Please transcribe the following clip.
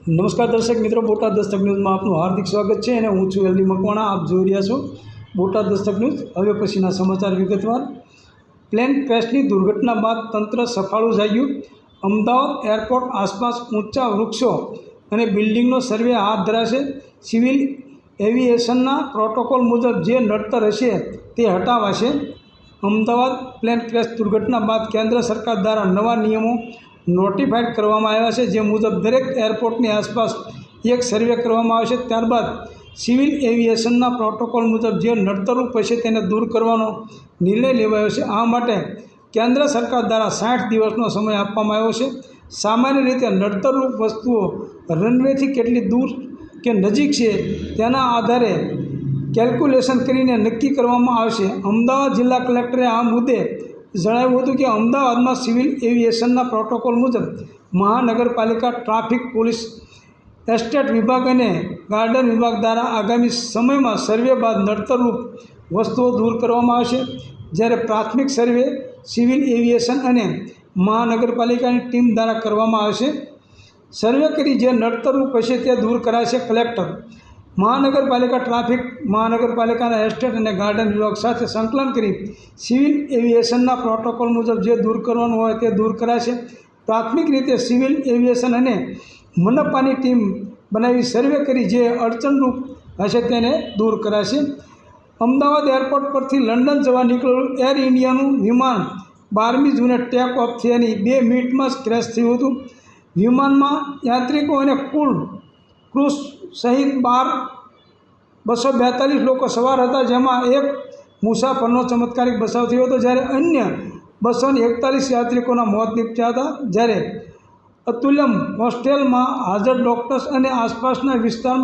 નમસ્કાર દર્શક મિત્રો, બોટાદ દસ્તક ન્યૂઝમાં આપનું હાર્દિક સ્વાગત છે અને હું છું એલડી મકવાણા. આપ જોઈ રહ્યા છો બોટાદ દસ્તક ન્યૂઝ. હવે પછીના સમાચાર વિગતવાર. પ્લેન ક્રેશની દુર્ઘટના બાદ તંત્ર સફાળું જાગ્યું. અમદાવાદ એરપોર્ટ આસપાસ ઊંચા વૃક્ષો અને બિલ્ડિંગનો સર્વે હાથ ધરાશે. સિવિલ એવિએશનના પ્રોટોકોલ મુજબ જે નડતર હશે તે હટાવાશે. અમદાવાદ પ્લેન ક્રેશ દુર્ઘટના બાદ કેન્દ્ર સરકાર દ્વારા નવા નિયમો નોટિફાઈડ કરવામાં આવ્યા છે, જે મુજબ દરેક એરપોર્ટની આસપાસ એક સર્વે કરવામાં આવશે. ત્યારબાદ સિવિલ એવિએશનના પ્રોટોકોલ મુજબ જે નડતરરૂપ હશે તેને દૂર કરવાનો નિર્ણય લેવાયો છે. આ માટે કેન્દ્ર સરકાર દ્વારા 60 દિવસનો સમય આપવામાં આવ્યો છે. સામાન્ય રીતે નડતરરૂપ વસ્તુઓ રનવેથી કેટલી દૂર કે નજીક છે તેના આધારે કેલ્ક્યુલેશન કરીને નક્કી કરવામાં આવશે. અમદાવાદ જિલ્લા કલેક્ટરે આ મુદ્દે જણાવ્યું હતું કે અમદાવાદમાં સિવિલ એવિએશનના પ્રોટોકોલ મુજબ મહાનગરપાલિકા, ટ્રાફિક પોલીસ, એસ્ટેટ વિભાગ અને ગાર્ડન વિભાગ દ્વારા આગામી સમયમાં સર્વે બાદ નડતરરૂપ વસ્તુઓ દૂર કરવામાં આવશે. જ્યારે પ્રાથમિક સર્વે સિવિલ એવિએશન અને મહાનગરપાલિકાની ટીમ દ્વારા કરવામાં આવશે. સર્વે કરી જે નડતરરૂપ હશે તે દૂર કરાશે. કલેક્ટર મહાનગરપાલિકા, ટ્રાફિક, મહાનગરપાલિકાના એસ્ટેટ અને ગાર્ડન વિભાગ સાથે સંકલન કરી સિવિલ એવિએશનના પ્રોટોકોલ મુજબ જે દૂર કરવાનું હોય તે દૂર કરાશે. પ્રાથમિક રીતે સિવિલ એવિએશન અને મનપાની ટીમ બનાવી સર્વે કરી જે અડચણરૂપ હશે તેને દૂર કરાશે. અમદાવાદ એરપોર્ટ પરથી લંડન જવા નીકળેલું એર ઇન્ડિયાનું વિમાન 12મી જૂને ટેક ઓફ થયાની 2 મિનિટમાં જ ક્રેશ થયું હતું. વિમાનમાં યાત્રિકો અને ક્રૂ સહિત 242 લોકો સવાર હતા, જેમાં એક મુસાફરનો ચમત્કારિક બચાવ થયો હતો, જ્યારે અન્ય 241 યાત્રિકોના મોત નીપજ્યા હતા. જ્યારે અતુલ્યમ હોસ્ટેલમાં હાજર ડોક્ટર્સ અને આસપાસના વિસ્તારમાં